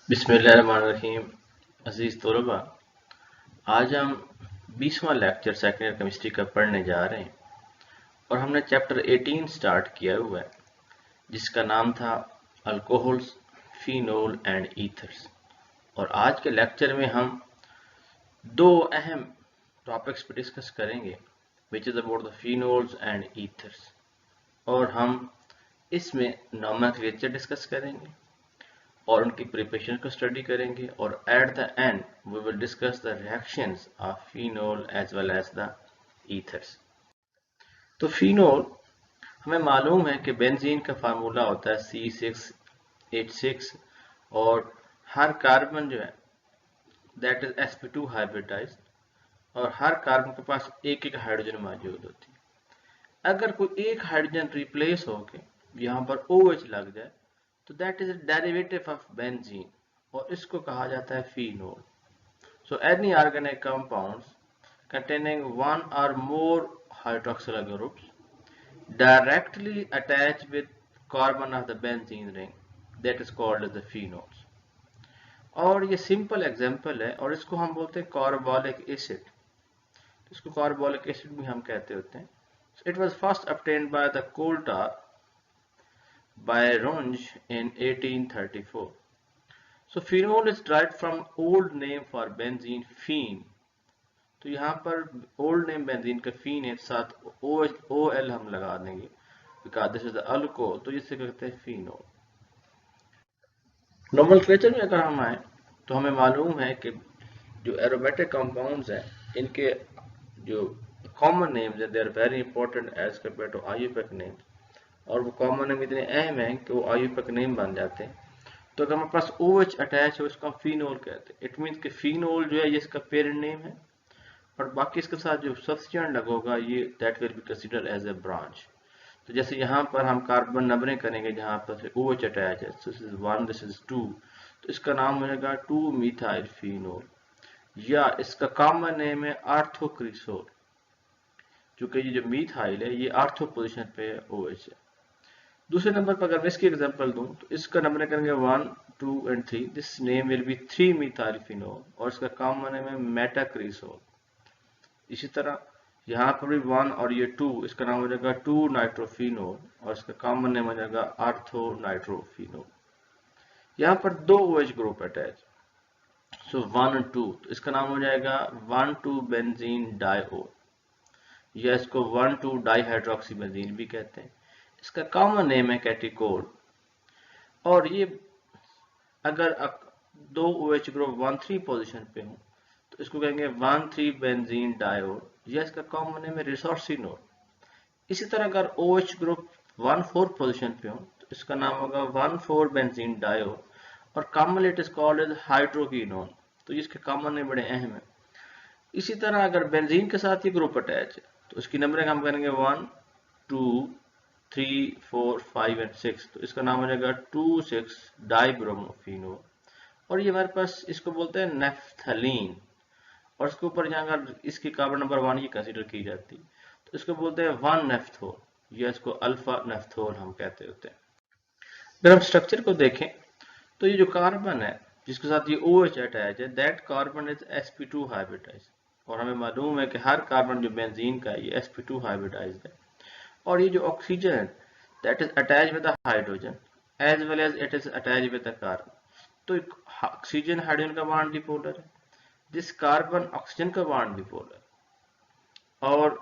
बिस्मिल्लाहिर्रहमानिर्रहीम। अजीज तलबा, आज हम 20वां लेक्चर सेकेंड ईयर केमिस्ट्री का पढ़ने जा रहे हैं और हमने चैप्टर 18 स्टार्ट किया हुआ है जिसका नाम था अल्कोहल्स, फिनोल एंड ईथर्स। और आज के लेक्चर में हम दो अहम टॉपिक्स पर डिस्कस करेंगे which is about the phenols and ethers. और हम इसमें नोमेनक्लेचर डिस्कस करेंगे और उनकी प्रिपरेशन को स्टडी करेंगे और at the end we will discuss the reactions of phenol as well as the ethers. तो फिनोल हमें मालूम है कि बेंजीन का फार्मूला होता है C6H6 और हर कार्बन जो है दैट इज sp2 हाइब्रिडाइज्ड और हर कार्बन के पास एक एक हाइड्रोजन मौजूद होती है। अगर कोई एक हाइड्रोजन रिप्लेस होके यहाँ पर OH लग जाए तो that is derivative of benzene और इसको कहा जाता है phenol. So any organic compounds containing one or more hydroxyl groups directly attach with carbon of the benzene ring that is called as the phenols। और ये सिंपल एग्जांपल है और इसको हम बोलते हैं कार्बोलिक एसिड। इसको कार्बोलिक एसिड भी हम कहते होते हैं। It was first obtained by the coal tar by Runge in 1834। So phenol is derived from old name for benzene, phene। तो यहाँ पर ओल्ड नेम बेंजीन का फीन है, साथ OL हम लगा देंगे because this is the alcohol, तो जिससे कहते हैं फिनोल। नोमेनक्लेचर में अगर हम आए तो हमें मालूम है कि जो एरोमेटिक कंपाउंड्स हैं इनके जो कॉमन नेम्स हैं they are very important as compare to IUPAC names, और वो कॉमन नेम इतने अहम हैं कि वो आईयूपीएसी नेम बन जाते हैं। तो अगर हमारे पास OH अटैच है उसको हम फिनोल कहते हैं। इट मीन्स कि फिनोल जो है ये इसका पेरेंट नेम है और बाकी इसके साथ जो सब्स्टिट्यूएंट लगेगा ये that will be considered as a branch. तो जैसे यहाँ पर हम कार्बन नंबरिंग करेंगे जहाँ पर OH अटैच है, दिस इज 1, दिस इज 2, तो इसका नाम हो जाएगा 2 मिथाइल फिनोल, या इसका कॉमन नेम है आर्थोक्रिसोल, क्योंकि ये जो मिथाइल है ये आर्थो पोजिशन पे है OH है। दूसरे नंबर पर अगर मैं इसकी एग्जांपल दूं तो इसका नंबर करेंगे 1, 2 and 3, this name will be 3 methyl phenol और इसका कॉमन नेम है मेटाक्रिसोल। इसी तरह यहाँ पर भी 1 और ये 2, इसका नाम हो जाएगा 2 नाइट्रोफिनोल और इसका कॉमन नेम हो जाएगा आर्थो नाइट्रोफिनोल। यहाँ पर दो OH ग्रुप अटैच, सो 1 और 2, तो इसका नाम हो जाएगा 1,2 बेंजीन डाइओल, या इसको 1,2 डाइहाइड्रोक्सी बेंजीन भी कहते हैं। इसका कॉमन नेम है कैटिकोल। और ये अगर दो OH ग्रुप 1,3 पोजीशन पे हो तो इसको कहेंगे 1,3 बेंजीन डायोल, या इसका कॉमन नेम है रिसोर्सिनोल। इसी तरह अगर OH ग्रुप 1,4 पोजीशन पे हो तो इसका नाम होगा 1,4 बेंजीन डायोल और commonly it is called as hydroquinone, तो इसके कॉमन नेम बड़े अहम है। इसी तरह अगर बेंजीन के साथ ये ग्रुप अटैच है तो इसकी नंबरिंग हम करेंगे 1, 2, 3, 4, 5 एंड 6, तो इसका नाम हो जाएगा 2,6 डाइब्रोमोफिनोल। और ये हमारे पास इसको बोलते हैं नेफ्थलीन, और इसके ऊपर यहाँ अगर इसकी कार्बन नंबर 1 की कंसीडर की जाती तो इसको बोलते हैं 1 नेफ्थोल, या इसको अल्फा नेफ्थोल हम कहते होते हैं। अगर हम स्ट्रक्चर को देखें तो ये जो कार्बन है जिसके साथ ये OH अटैच है that carbon is sp2 hybridized, और हमें मालूम है कि हर कार्बन जो बेंजीन का है ये sp2 हाइब्रिडाइज्ड है। और ये जो ऑक्सीजन है that is attach with the hydrogen as well as it is attach with the carbon, तो ऑक्सीजन हाइड्रोजन का बॉन्ड डिपोलर है, जिस कार्बन ऑक्सीजन का बॉन्ड डिपोलर, और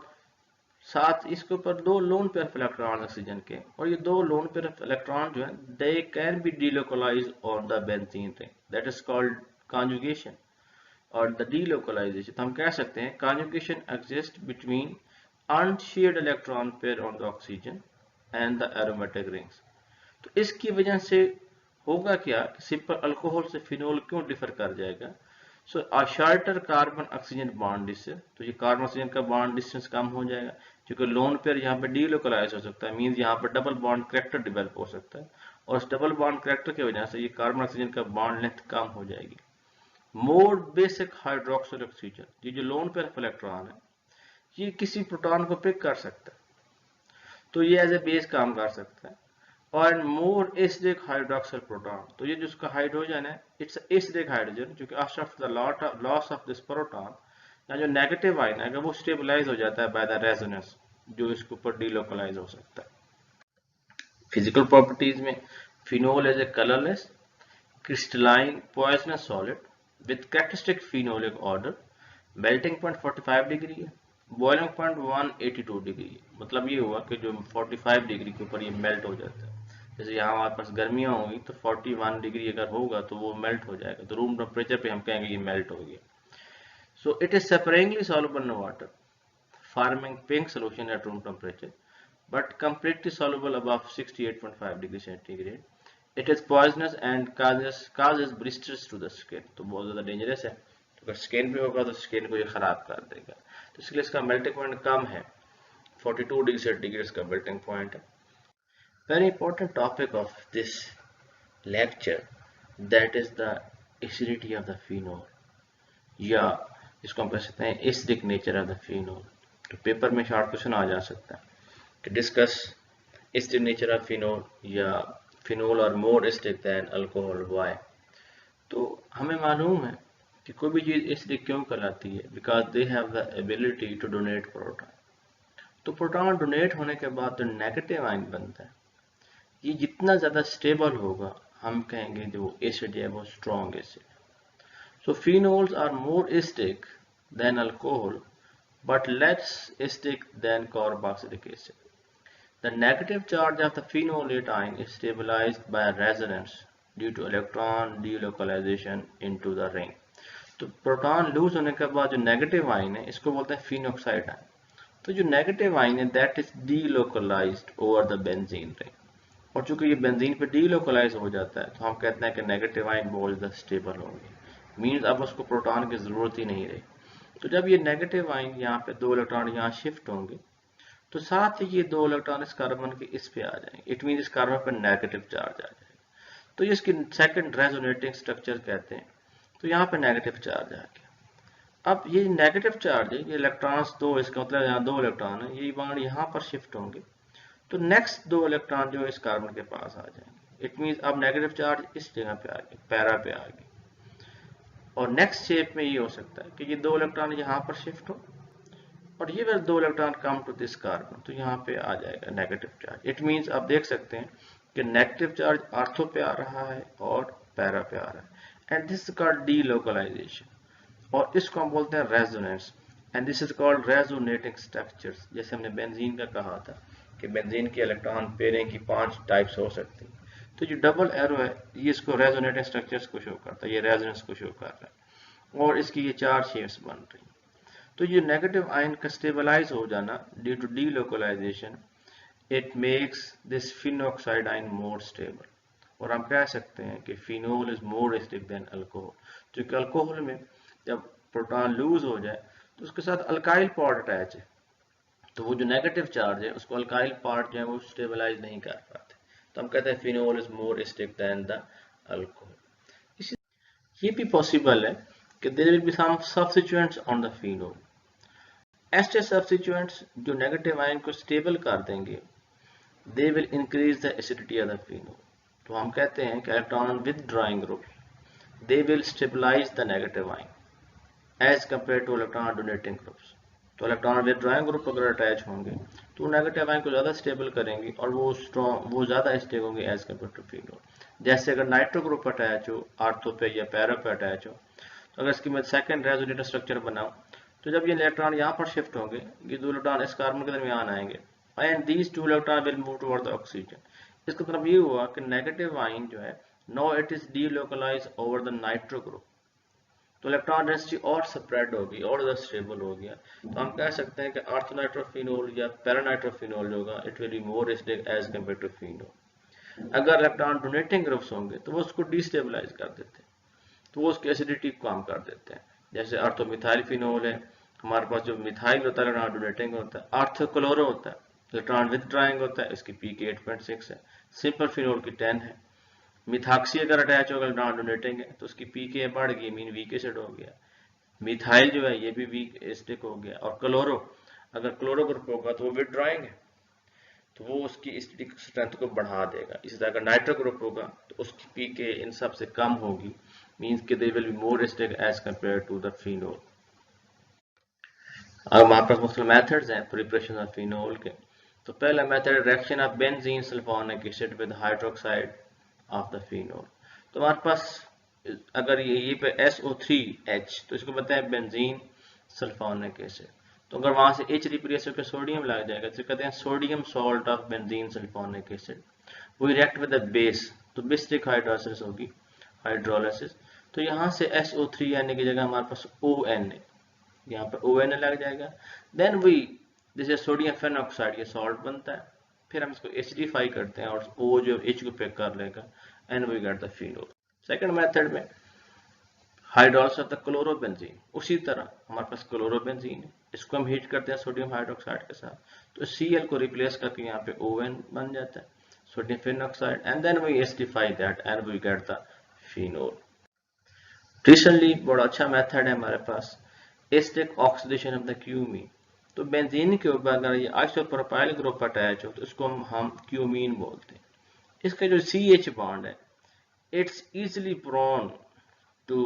साथ इसके ऊपर दो lone pair of electron oxygen के, और ये दो लोन पेयर ऑफ इलेक्ट्रॉन जो है they can be delocalise on the benzene ring, that is called conjugation. और द डिलोकलाइजेशन तो हम कह सकते हैं conjugation exist between unshared electron pair on the oxygen and the aromatic rings. तो इसकी वजह से होगा क्या, सिंपल अल्कोहल से फिनोल क्यों डिफर कर जाएगा। So a shorter carbon oxygen bond distance, तो ये कार्बन ऑक्सीजन का बॉन्ड डिस्टेंस कम हो जाएगा क्योंकि लोन पेयर यहाँ पे डीलोकलाइज हो सकता है, मींस यहाँ पर डबल बॉन्ड कैरेक्टर डेवलप हो सकता है, और इस डबल बॉन्ड कैरेक्टर की वजह से ये कार्बन ऑक्सीजन का बॉन्ड लेंथ कम हो जाएगी। मोर बेसिक हाइड्रोक्सिल ऑक्सीजन, ये जो लोन पेयर ऑफ इलेक्ट्रॉन है ये किसी प्रोटॉन को पिक कर सकता है, तो ये एज ए बेस काम कर सकता है। और मोर एसिडिक हाइड्रोक्सिल प्रोटॉन, तो ये जिसका हाइड्रोजन है इट्स एसिडिक हाइड्रोजन, क्योंकि after the loss of this proton या जो नेगेटिव आयन है अगर वो स्टेबलाइज हो जाता है बाय द रेजोनेंस, जो इसके ऊपर डीलोकलाइज हो सकता है। फिजिकल प्रॉपर्टीज में phenol is a colourless crystalline poisonous solid with characteristic phenolic order, melting point 45 degree है, बॉइलिंग पॉइंट 182 डिग्री है। मतलब ये हुआ कि जो 45 डिग्री के ऊपर ये मेल्ट हो जाता है। जैसे यहाँ हमारे पास गर्मियाँ होंगी तो 41 डिग्री अगर होगा तो वो मेल्ट हो जाएगा, तो रूम टेम्परेचर पे हम कहेंगे ये मेल्ट हो गया। So it is sparingly soluble in water, forming pink solution at room temperature, but completely soluble above 68.5 degree centigrade. It is poisonous and causes blisters to the skin, तो बहुत ज़्यादा dangerous है, तो अगर स्किन पे होगा तो स्किन को ये ख़राब कर देगा, तो इसलिए इसका मेल्टिंग पॉइंट कम है, 42 डिग्री सेंटीग्रेड इसका मेल्टिंग पॉइंट है। Very important topic of this lecture that is the acidity of the phenol, या इसको हम कह सकते हैं acidic nature of the phenol. तो पेपर में शॉर्ट क्वेश्चन आ जा सकता है कि discuss acidic nature of phenol या फिनोल और मोर एसिडिक देन अल्कोहल, व्हाई। तो हमें मालूम है कि कोई भी चीज़ एसिडिक क्यों कहलाती है, because they have the ability to donate proton. तो प्रोटॉन डोनेट होने के बाद जो नेगेटिव आयन बनता है ये जितना ज़्यादा स्टेबल होगा हम कहेंगे जो एसिड है वो strong acid. So phenols are more acidic than alcohol but less acidic than carboxylic acid. The negative charge of the phenolate ion is stabilized by resonance due to electron delocalization into the ring. तो proton loose होने के बाद जो negative ion है इसको बोलते हैं phenoxide ion. तो जो नेगेटिव आयन है that is delocalised over the benzene ring, और चूंकि ये बेंजीन पे डीलोकलाइज हो जाता है तो हम कहते हैं कि नेगेटिव आयन बहुत ज़्यादा स्टेबल होंगे, मीन्स अब उसको प्रोटॉन की ज़रूरत ही नहीं रही। तो जब ये नेगेटिव आयन यहाँ पे 2 इलेक्ट्रॉन यहाँ शिफ्ट होंगे तो साथ ही ये 2 इलेक्ट्रॉन इस कार्बन के इस पे आ जाएंगे, इट मीन इस कार्बन पर नेगेटिव चार्ज आ जाएगा, तो ये इसकी सेकंड रेजोनेटिंग स्ट्रक्चर कहते हैं। तो यहाँ पे नेगेटिव चार्ज आ गया। अब ये नेगेटिव चार्ज है, ये इलेक्ट्रॉन्स 2, इसका मतलब यहाँ 2 इलेक्ट्रॉन है, ये बाण यहाँ पर शिफ्ट होंगे तो नेक्स्ट 2 इलेक्ट्रॉन जो इस कार्बन के पास आ जाएंगे, इट मीन अब नेगेटिव चार्ज इस जगह पे आ गया, पैरा पे आ गया। और नेक्स्ट शेप में ये हो सकता है कि ये 2 इलेक्ट्रॉन यहाँ पर शिफ्ट हो और ये वाले 2 electron come to this carbon, तो यहाँ पे आ जाएगा नेगेटिव चार्ज। इट मींस आप देख सकते हैं कि नेगेटिव चार्ज आर्थो पे आ रहा है और पैरा पे आ रहा है, and this is called delocalization, और इसको हम बोलते हैं resonance, and this is called resonating structures. जैसे हमने बेंजीन का कहा था कि बेंजीन के इलेक्ट्रॉन पेयरिंग की 5 टाइप्स हो सकती है, तो जो डबल एरो है ये इसको रेजोनेटिंग स्ट्रक्चर्स को शो करता है, ये रेजोनेंस को शो कर रहा है, और इसकी ये 4 शेप्स बन रही है। तो ये नेगेटिव आयन का स्टेबलाइज हो जाना due to delocalization, it makes this phenoxide ion more stable, और हम कह सकते हैं कि phenol is more acidic than alcohol, क्योंकि अल्कोहल में जब प्रोटॉन लूज हो जाए तो उसके साथ अल्काइल पार्ट अटैच है, तो वो जो नेगेटिव चार्ज है उसको अल्काइल पार्ट जो है वो स्टेबलाइज नहीं कर पाते, तो हम कहते हैं phenol is more acidic than the alcohol. ये भी पॉसिबल है कि there will be some substituents on the phenol. Ester substituents जो नेगेटिव आयन को स्टेबल कर देंगे, they will increase the acidity of the phenol. तो हम कहते हैं कि electron withdrawing group they will stabilize the negative ion as compare to electron donating groups. तो इलेक्ट्रॉन विथड्रॉइंग ग्रुप अगर अटैच होंगे तो नेगेटिव आयन को ज़्यादा स्टेबल करेंगे और वो ज़्यादा एसिडिक होंगे एज कंपेयर टू फिनोल। जैसे अगर नाइट्रो ग्रुप अटैच हो आर्थो पे या पैरा पे अटैच हो, तो अगर इसकी मैं सेकंड रेजोनेटर स्ट्रक्चर बनाऊं तो जब ये इलेक्ट्रॉन यहाँ पर शिफ्ट होंगे, ये 2 इलेक्ट्रॉन इस कार्बन के दरमियान आएंगे, and these 2 electron will move toward the oxygen. इसका मतलब ये हुआ कि नेगेटिव आयन जो है no it is delocalize over the nitro group, तो इलेक्ट्रॉन डेंसिटी और स्प्रेड होगी और ज़्यादा स्टेबल हो गया। तो हम कह सकते हैं कि आर्थोनाइट्रोफिनोल या पैरानाइट्रोफिनोल जो होगा it will be more acidic as compare to phenol. अगर इलेक्ट्रॉन डोनेटिंग ग्रुप्स होंगे तो वो उसको डिस्टेबलाइज कर देते हैं, तो वो उसकी एसिडिटी को कम कर देते हैं। जैसे आर्थोमिथाइल फिनोल है, हमारे पास जो मिथाइल होता है इलेक्ट्रॉन डोनेटिंग होता है, आर्थोक्लोरो होता है इलेक्ट्रॉन विथड्रॉइंग होता है, इसकी पीके 8.6 है, सिंपल फिनोल की 10 है। मिथाक्सी अगर अटैच होगा इलेक्ट्रॉन डोनेटिंग है तो उसकी पीके बढ़ गई, मीन वीक एसिड हो गया। मिथाइल जो है ये भी वीक एसिडिक हो गया, और क्लोरो अगर क्लोरो ग्रुप होगा तो वो विथड्रॉइंग है। तो वो उसकी एसिडिक स्ट्रेंथ को बढ़ा देगा। इसी तरह अगर नाइट्रो ग्रुप होगा तो उसकी पीके इन सब से कम होगी, मींस कि they will be more acidic as compare to the phenol. अब हमारे पास मुख्तलिफ मेथड्स हैं प्रिपरेशन ऑफ फिनोल के। तो पहला method reaction of benzene sulphonic acid with hydroxide of the phenol. तो हमारे पास अगर ये पे SO3H तो इसको बताया बेंजीन सल्फोनिक एसिड। तो अगर वहां से H रिप्लेस होकर सोडियम लग जाएगा तो कहते हैं sodium salt of benzene sulphonic acid. वो रिएक्ट विद द बेस, तो बेसिक हाइड्रोलिसिस होगी, हाइड्रोलिसिस। तो यहाँ से SO3Na की जगह हमारे पास ON है, यहाँ पर ON लग जाएगा। देन वी जैसे सोडियम फेनॉक्साइड ये सॉल्ट बनता है, फिर हम इसको एसिडिफाई करते हैं और O जो H को पिक कर लेगा and we get the phenol. Second method में हाइड्रोलिसिस ऑफ द क्लोरोबेंजीन, उसी तरह हमारे पास क्लोरोबेंजीन है, इसको हम हीट करते हैं सोडियम हाइड्रोक्साइड के साथ, तो Cl को रिप्लेस करके यहाँ पे ON बन जाता है, sodium phenoxide, and then we acidify that and we get the phenol. Recently बड़ा अच्छा मेथड है हमारे पास acidic oxidation of the cumene. तो बेंजीन के ऊपर अगर ये आइसोप्रोपाइल ग्रुप अटैच हो तो इसको हम क्यूमीन बोलते हैं। इसका जो CH बॉन्ड है it's easily prone to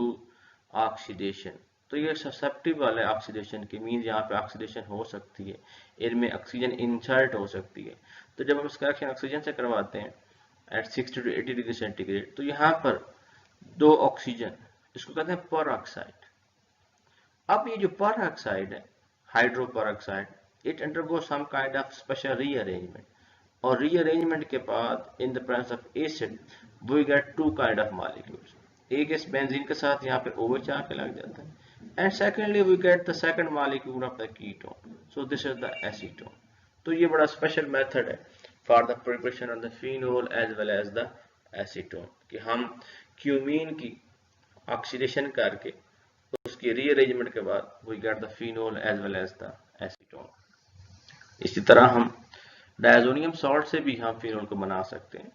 oxidation, तो ये ससेप्टिबल है ऑक्सीडेशन की, मीन यहाँ पे ऑक्सीडेशन हो सकती है, इनमें ऑक्सीजन इंसर्ट हो सकती है। तो जब हम इसका रिएक्शन ऑक्सीजन से करवाते हैं एट 60 to 80 डिग्री सेंटीग्रेड तो यहाँ पर दो ऑक्सीजन, इसको कहते हैं पर ऑक्साइड। अब ये जो पर ऑक्साइड है hydroperoxide, it undergo some kind of special rearrangement, और रीअरेंजमेंट के बाद in the presence of acid we get two kind of molecules. एक इस बेंजीन के साथ यहाँ पे OH आके लग जाता है, and secondly we get the second molecule of the ketone, so this is the acetone. तो ये बड़ा स्पेशल मेथड है for the preparation of the phenol as well as the acetone, कि हम क्यूमीन की ऑक्सीडेशन करके उसकी रीअरेंजमेंट के बाद we get the phenol as well as the acetone. इसी तरह हम डायजोनियम सॉल्ट से भी हम फिनोल को बना सकते हैं।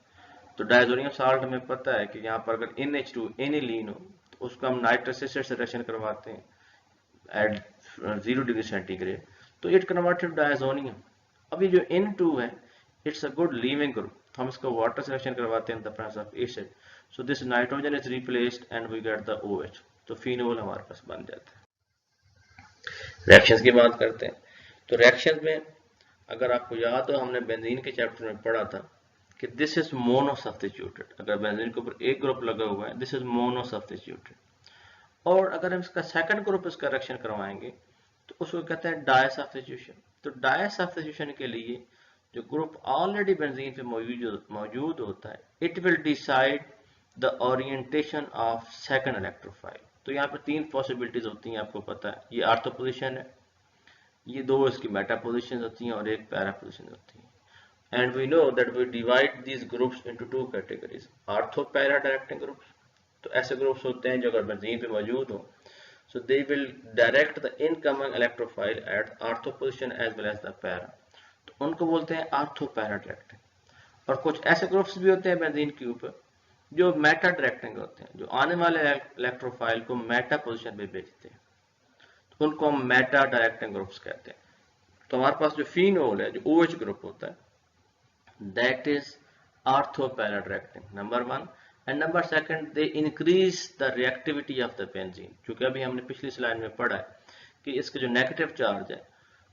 तो डायजोनियम सॉल्ट हमें पता है कि यहाँ पर अगर NH2 एनिलीन हो तो उसको हम नाइट्रस एसिड से रिएक्शन करवाते हैं एट 0 डिग्री सेंटीग्रेड, तो इट कन्वर्टेड डायजोनियम। अभी जो N2 है it's a good leaving group, तो हम इसको वाटर से रिएक्शन करवाते हैं in the presence of acid, so this nitrogen is replaced and we get the OH, तो फिनोल हमारे पास बन जाता है। रिएक्शंस की बात करते हैं। तो रिएक्शन में अगर आपको याद हो हमने बेंजीन के चैप्टर में पढ़ा था कि दिस इज मोनो सब्स्टिट्यूटेड, अगर बेंजीन के ऊपर एक ग्रुप लगा हुआ है दिस इज मोनो सब्स्टिट्यूटेड, और अगर हम इसका सेकंड ग्रुप इसका रिएक्शन करवाएंगे तो उसको कहते हैं डाई सब्स्टिट्यूशन। तो डाई सब्स्टिट्यूशन के लिए जो ग्रुप ऑलरेडी बेंजीन पे मौजूद होता है it will decide the orientation of second electrophile. तो यहाँ पर तीन पॉसिबिलिटीज होती हैं, आपको पता है, ये ऑर्थो पोजीशन है, ये दो इसकी मेटा पोजीशन होती हैं और एक पैरा पोजीशन होती है। And we know that we divide these groups into two categories, ortho para directing groups। तो ऐसे ग्रुप्स होते हैं जो अगर बेंजीन पे मौजूद हो so they will direct the incoming electrophile at ortho position as well as the para, तो उनको बोलते हैं ऑर्थो पैरा डायरेक्टिंग। और कुछ ऐसे ग्रुप्स भी होते हैं बेंजीन के ऊपर जो मेटा डायरेक्टिंग होते हैं, जो आने वाले इलेक्ट्रोफाइल को मेटा पोजिशन पे भेजते हैं, तो उनको हम मेटा डायरेक्टिंग ग्रुप्स कहते हैं। तो हमारे पास जो फिनोल है जो OH ग्रुप होता है that is ortho para directing, number one, and number second they increase the reactivity of the benzene, क्योंकि अभी हमने पिछली स्लाइड में पढ़ा है कि इसका जो नेगेटिव चार्ज है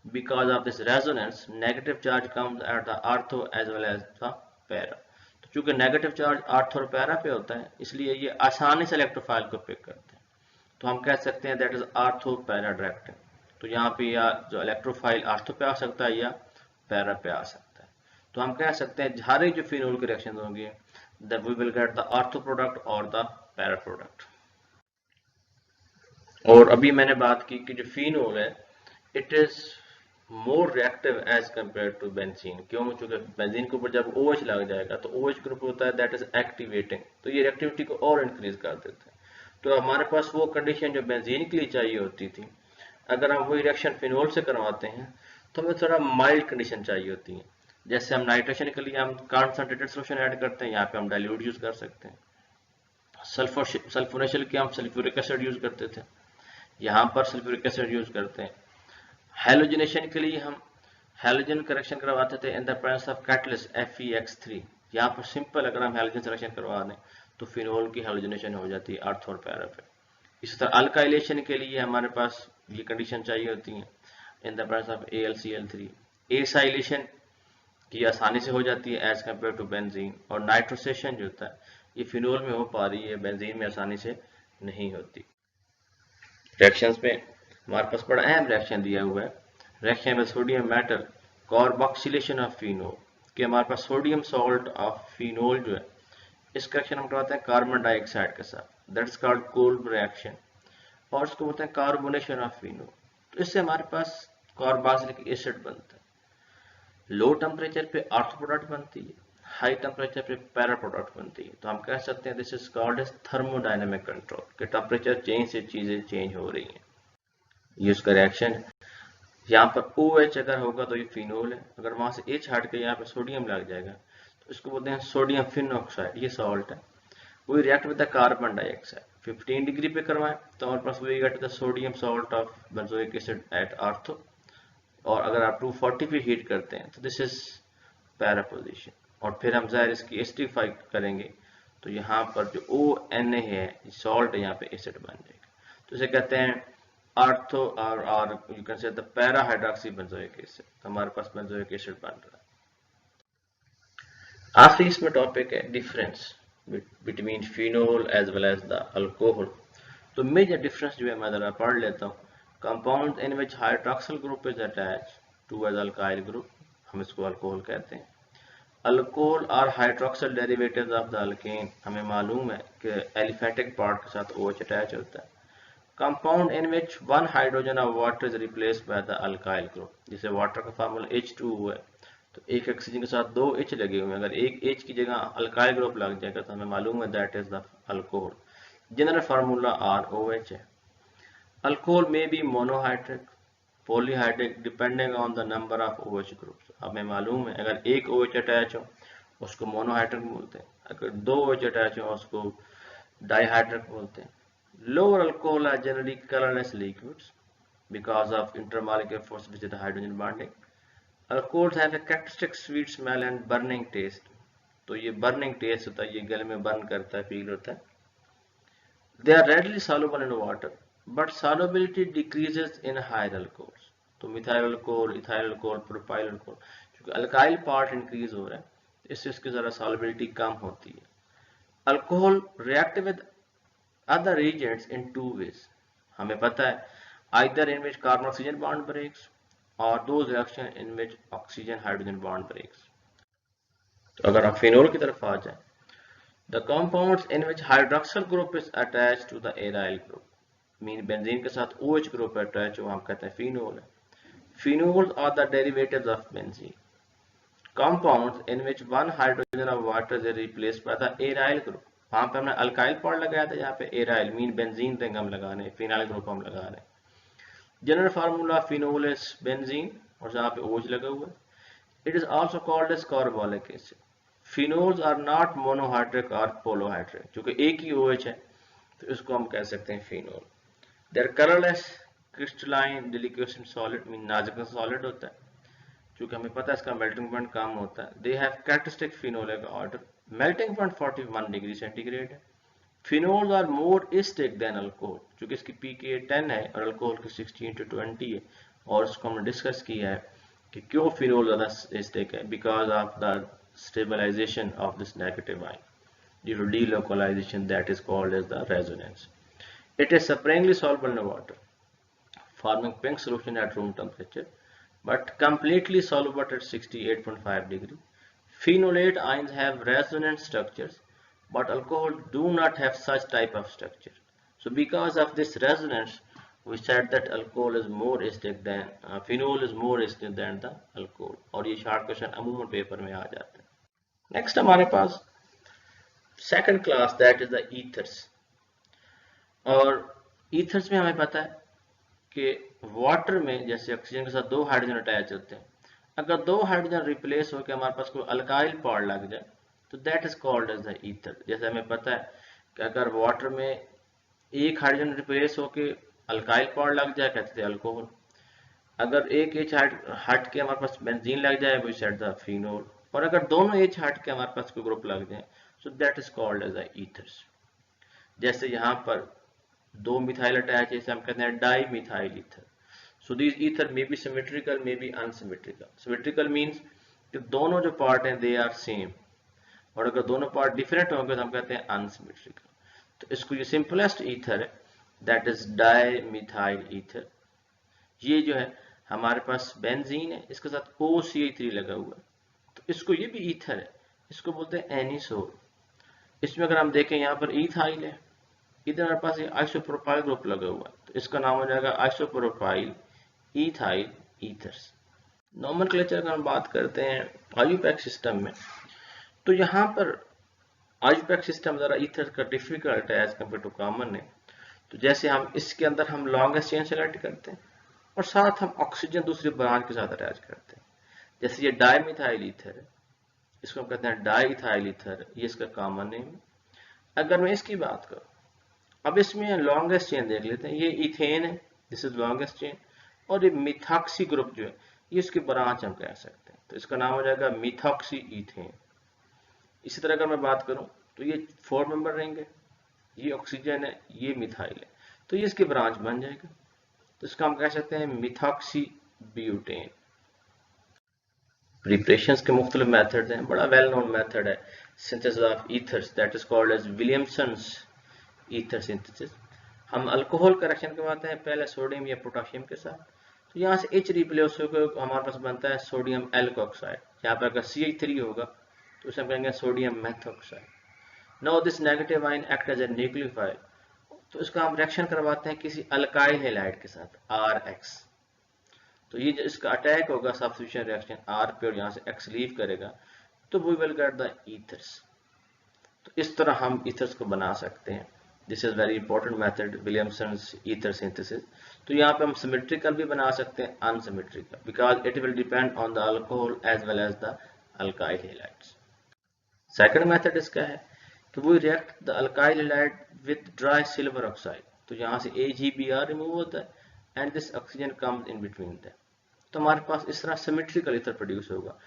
because of this resonance negative charge comes at the ortho as well as the para। तो चूंकि नेगेटिव चार्ज ऑर्थो और पैरा पे होता है इसलिए ये आसानी से इलेक्ट्रोफाइल को पिक करते हैं, तो हम कह सकते हैं that is ortho para directing. तो यहाँ पे या जो इलेक्ट्रोफाइल ऑर्थो पे आ सकता है या पैरा पे आ सकता है। तो हम कह सकते हैं हर एक जो फिनोल के रिएक्शन होंगे that we will get the ortho product और द पैरा प्रोडक्ट। और अभी मैंने बात की कि जो फिनोल है it is more reactive as compare to benzene. क्यों? क्योंकि बेंजीन के ऊपर जब OH लग जाएगा तो OH ग्रुप होता है दैट इज एक्टिवेटिंग, तो ये रिएक्टिविटी को और इंक्रीज कर देता है। तो हमारे पास वो कंडीशन जो बेंजीन के लिए चाहिए होती थी, अगर हम वही रिएक्शन फिनोल से करवाते हैं तो हमें थोड़ा माइल्ड कंडीशन चाहिए होती है। जैसे हम नाइट्रेशन के लिए हम कंसंट्रेटेड सॉल्यूशन ऐड करते हैं, यहाँ पे हम डाइल्यूट यूज कर सकते हैं। सल्फोनेशन के हम सल्फ्यूरिक एसिड यूज करते थे, यहाँ पर सल्फ्यूरिक एसिड यूज करते हैं। हैलोजिनेशन के लिए हम हैलोजन करेक्शन करवाते थे इन the presence of catalyst FeX3। यहाँ पर सिंपल अगर हम हैलोजन सिलेक्शन करवा दें तो फिनोल की हैलोजनेशन हो जाती है अर्थ और पैरा पे। इसी तरह अल्काइलेशन के लिए हमारे पास ये कंडीशन चाहिए होती है इन the presence of AlCl3। Acylation की आसानी से हो जाती है एज कम्पेयर टू बेंजीन, और नाइट्रोसेशन जो होता है ये फिनोल में हो पा रही है, बेंजीन में आसानी से नहीं होती। रिएक्शंस में हमारे पास बड़ा अहम रिएक्शन दिया हुआ है, रिएक्शन में sodium metal carboxylation of phenol, कि हमारे पास सोडियम सॉल्ट ऑफ फिनोल जो है इस रिएक्शन हम करवाते हैं कार्बन डाइऑक्साइड के साथ, दैट्स कॉल्ड कोल्ब रिएक्शन, और इसको बोलते हैं कार्बोनेशन ऑफ फिनोल। तो इससे हमारे पास कार्बोक्सिलिक एसिड बनता है। लो टेम्परेचर पे अर्थ प्रोडक्ट बनती है, हाई टेम्परेचर पे पैरा प्रोडक्ट बनती है। तो हम कह सकते हैं this is called as thermodynamic control, कि टेम्परेचर चेंज से चीजें चेंज हो रही हैं। ये उसका रिएक्शन है। यहाँ पर OH अगर होगा तो ये फिनोल है, अगर वहां से H हट के यहाँ पे सोडियम लग जाएगा तो इसको बोलते हैं सोडियम फिनॉक्साइड, ये सॉल्ट है। We react with the carbon dioxide 15 degree पे करवाएं तो हमारे पास we get the sodium salt of benzoic acid at earth, और अगर आप 240 पे हीट करते हैं तो दिस इज पैरा पोजीशन, और फिर हम ज़ाहिर इसकी एसिडिफाई करेंगे तो यहाँ पर जो ONA है सॉल्ट है, यहाँ पे एसिड बन जाएगा। तो इसे कहते हैं आर्थो और you can say the para hydroxy benzoic acid. तो हमारे पास बेंजोइक एसिड बन रहा है। आखिरी इसमें टॉपिक है difference between phenol as well as the alcohol. तो मेजर डिफरेंस जो है मैं जरा पढ़ लेता हूँ। Compound in which hydroxyl group is attach to as alkyl group, हम इसको अल्कोहल कहते हैं। अल्कोहल और hydroxyl derivatives of the alkane, हमें मालूम है कि एलिफेटिक पार्ट के साथ OH अटैच होता है। Compound in which one hydrogen of water is replaced by the alkyl group, जैसे वाटर का फार्मूला H2O है तो एक ऑक्सीजन के साथ 2 H लगे हुए हैं, अगर एक H की जगह अल्काइल ग्रुप लग जाएगा तो हमें मालूम है that is the alcohol. General formula ROH है। अल्कोहल में be monohydric, polyhydric depending on the number of OH groups. हमें मालूम है अगर एक OH अटैच हो उसको मोनोहाइड्रिक बोलते हैं, अगर 2 OH अटैच हो उसको डाइहाइड्रिक बोलते हैं। Lower alcohol are generally colourless liquids because of intermolecular force which is the hydrogen bonding. Alcohols have a characteristic sweet smell and burning taste. तो ये burning taste होता है, ये गले में बर्न करता है, फील होता है। They are readily soluble in water, but solubility decreases in higher alcohols. तो methyl alcohol, ethyl alcohol, propyl alcohol, क्योंकि अल्काइल पार्ट इंक्रीज हो रहा है इससे इसकी जरा solubility कम होती है। Alcohol react with other reagents in two ways. हमें पता है either in which carbon oxygen bond breaks or those reaction in which oxygen hydrogen bond breaks. तो अगर आप फिनोल की तरफ आ जाए, the compounds in which hydroxyl group is attached to the aryl group, mean benzene के साथ OH group attach हो, हम कहते हैं फिनोल है। Phenols are the derivatives of benzene. Compounds in which one hydrogen of water is replaced by the aryl group, वहां पे हमने अल्काइल पार्ट लगाया था, यहाँ पे एराइल मीन बेंजीन रिंग हम लगा रहे हैं, फिनाइल ग्रुप हम लगा रहे हैं। General formula phenol is benzene और जहाँ पे OH लगा हुआ है। It is also called as carbolic acid. Phenols are not monohydric और पोलोहाइड्रिक, क्योंकि एक ही OH है तो इसको हम कह सकते हैं phenol. They are colourless crystalline deliquescent solid, mean नाजुक सॉलिड होता है, क्योंकि हमें पता है इसका मेल्टिंग पॉइंट कम होता है। They have characteristic phenolic odour, melting point 41 degree centigrade है। Phenols are more acidic than alcohol, क्योंकि इसकी pKa 10 है और अल्कोहल की 16 to 20 है, और इसको हमने डिस्कस किया है कि क्यों फिनोल ज्यादा एसिडिक है, because of the stabilisation of this negative ion due to delocalization that is called as the resonance. It is sparingly soluble in water, forming pink solution at room temperature, but completely soluble at 68.5 degree. Phenolate ions have resonant structures, but alcohol do not have such type of structure. So because of this resonance, we said that alcohol is more acidic than phenol is more acidic than the alcohol. और ये short question अमूमन paper में आ जाता है। Next हमारे पास second class that is the ethers. और ethers में हमें पता है कि वाटर में जैसे ऑक्सीजन के साथ 2 हाइड्रोजन अटैच होते हैं, अगर 2 हाइड्रोजन रिप्लेस होकर हमारे पास कोई अल्काइल पार्ट लग जाए तो that is called as the ether. जैसे हमें पता है कि अगर वाटर में एक हाइड्रोजन रिप्लेस होकर अल्काइल पार्ट लग जाए कहते थे अल्कोहल, अगर एक एच हट के हमारे पास बेंजीन लग जाए वी सेट द फिनोल, और अगर दोनों एच हट के हमारे पास कोई ग्रुप लग जाए so that is called as ethers. जैसे यहाँ पर दो मिथाइल अटैच है, इसे हम कहते हैं di methyl ether. So this ether may be symmetrical may be unsymmetrical. Symmetrical means कि दोनों जो पार्ट हैं दे आर सेम, और अगर दोनों पार्ट डिफरेंट होंगे तो हम कहते हैं अनसिमेट्रिकल। तो इसको ये सिंपलेस्ट ईथर है that is di methyl ether. ये जो है हमारे पास बेंजीन है, इसके साथ OCH3 लगा हुआ है, तो इसको ये भी ईथर है, इसको बोलते हैं एनिसोल। इसमें अगर हम देखें यहाँ पर ईथाइल है, इधर हमारे पास ये आइसोप्रोपाइल ग्रुप लगा हुआ है, तो इसका नाम हो जाएगा आइसोप्रोपाइल ईथाइल ईथर्स। नॉमेनक्लेचर का हम बात करते हैं आईयूपैक सिस्टम में, तो यहाँ पर आईयूपैक सिस्टम जरा ईथर का डिफिकल्ट है एज कम्पेयर टू कॉमन है। तो जैसे हम इसके अंदर हम लॉन्गेस्ट चेन सेलेक्ट करते हैं और साथ हम ऑक्सीजन दूसरी ब्रांच के साथ अटैच करते हैं। जैसे ये डाईमिथाइल ईथर है, इसको हम कहते हैं डाईइथाइल ईथर, ये इसका कॉमन नेम है। अगर मैं इसकी बात करूं, अब इसमें लॉन्गेस्ट चेन देख लेते हैं, ये इथेन है, दिस इज लॉन्गेस्ट चेन, और ये मिथॉक्सी ग्रुप जो है ये इसकी ब्रांच हम कह सकते हैं, तो इसका नाम हो जाएगा मिथॉक्सी ईथेन। इसी तरह अगर मैं बात करूं तो ये 4 मेंबर रहेंगे, ये ऑक्सीजन है, ये मिथाइल है, तो ये इसकी ब्रांच बन जाएगा, तो इसका हम कह सकते हैं मिथॉक्सी ब्यूटेन। प्रिपरेशंस के मुख्तलिफ मेथड हैं, बड़ा वेल नोन मेथड है synthesis of ethers that is called as Williamson's ether synthesis. हम अल्कोहल का रिएक्शन करवाते हैं पहले सोडियम या पोटाशियम के साथ, तो यहाँ से H रिप्लेस होकर हमारे पास बनता है सोडियम एल्कोक्साइड। यहाँ पर अगर CH3 होगा तो उसे हम कहेंगे sodium methoxide. Now this negative ion act as a nucleophile, तो इसका हम रिएक्शन करवाते हैं किसी अल्काइल हैलाइड के साथ RX, तो ये जो इसका अटैक होगा सब्स्टिट्यूशन रिएक्शन R पे और यहाँ से X लीव करेगा, तो we will get the ethers. तो इस तरह हम ईथर्स को बना सकते हैं। This is very important method Williamson's ether synthesis. तो यहाँ पे हम सिमेट्रिकल भी बना सकते हैं unsymmetrical, because it will depend on the alcohol as well as the alkyl halides. Second method इसका है कि वो react the alkyl halide with dry silver oxide, तो यहाँ से AgBr रिमूव होता है and this oxygen comes in between them, तो हमारे पास इस तरह सिमेट्रिकल ईथर प्रोड्यूस होगा।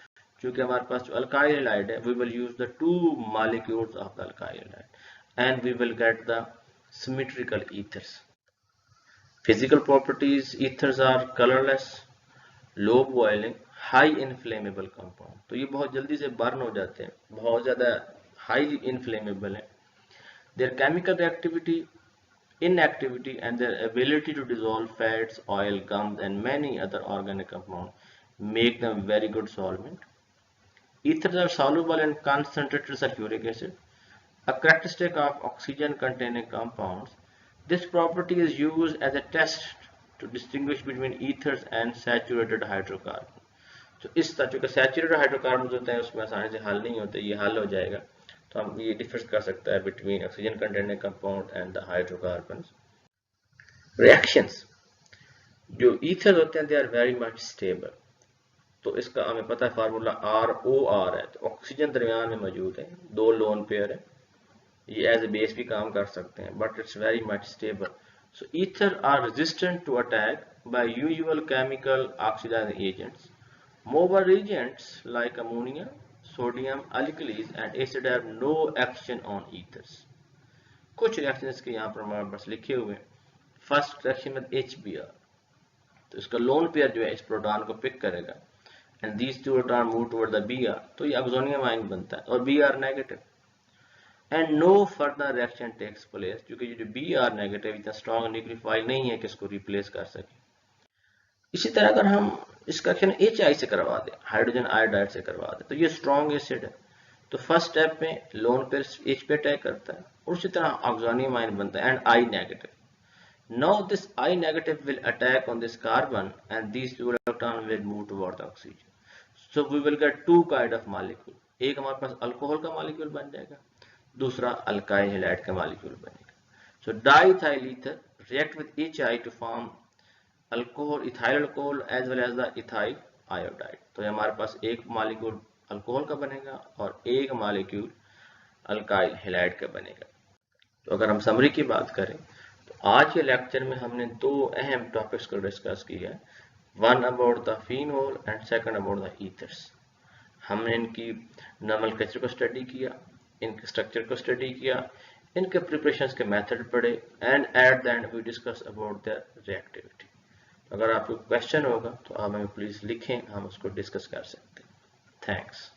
क्योंकि हमारे पास जो अल्काइल हैलाइड है we will use the 2 molecules of the alkyl halide and we will get the symmetrical ethers. Physical properties, ethers are colourless, low boiling, high inflammable compound, तो ये बहुत जल्दी से बर्न हो जाते हैं, बहुत ज्यादा हाईली इनफ्लेमेबल है। There chemical reactivity, inactivity and their ability to dissolve fats, oil, gums and many other organic compounds make them very good solvent. Ethers are soluble in concentrated sulfuric acid, a characteristic of oxygen containing compounds. This property is used as a test to distinguish between ethers and saturated hydrocarbons. तो इस तरह चूंकि saturated hydrocarbon होते हैं उसमें आसानी से हल नहीं होते, ये हल हो जाएगा, तो हम ये डिफरेंस कर सकता है between oxygen containing compound and the hydrocarbons. Reactions, जो ईथर होते हैं they are very much stable, तो इसका हमें पता है फार्मूला ROR है, तो ऑक्सीजन दरमियान में मौजूद है, 2 लोन पेयर है, ये एज ए बेस भी काम कर सकते हैं, but it's very much stable. So ether are resistant to attack by usual chemical oxidising agents. Mover reagents like ammonia, sodium, alkalis and acid have no action on ethers. कुछ reactions के यहाँ पर हमारे पास लिखे हुए हैं। फर्स्ट रिएक्शन में HBr, तो इसका लोन पेयर जो है इस प्रोटॉन को पिक करेगा and these two proton move toward the Br, तो ये ऑक्सोनियम आयन बनता है और Br negative, and no further reaction takes place, क्योंकि जो Br नेगेटिव इतना स्ट्रॉन्ग न्यूक्लियोफाइल नहीं है कि इसको रिप्लेस कर सके। इसी तरह अगर हम इसका रिएक्शन HI से करवा दें, हाइड्रोजन आयोडाइड से करवा दें, तो ये स्ट्रॉन्ग एसिड है, तो फर्स्ट स्टेप में लोन पेयर H पे अटैक करता है और उसी तरह ऑक्सोनियम आयन बनता है and I negative. Now this I negative will attack on this carbon and these two electrons will move toward the oxygen. So we will get two kind of molecule. एक हमारे पास alcohol का molecule बन जाएगा, दूसरा alkyl halide का molecule बनेगा. So diethyl ether react with HI to form alcohol, ethyl alcohol as well as the ethyl iodide. तो हमारे पास एक मॉलिक्यूल अल्कोहल का बनेगा और एक मॉलिक्यूल अल्काइल हैलाइड का बनेगा. तो अगर हम समरी की बात करें तो आज के लेक्चर में हमने 2 अहम टॉपिक्स को डिस्कस किया है. One about the phenol and second about the ethers. हमने इनकी नोमेनक्लेचर को स्टडी किया, इनके स्ट्रक्चर को स्टडी किया, इनके प्रिपरेशन के मेथड पढ़े, and at the end we discuss about the reactivity. अगर आपको क्वेश्चन होगा तो आप हमें प्लीज़ लिखें, हम उसको डिस्कस कर सकते हैं। थैंक्स।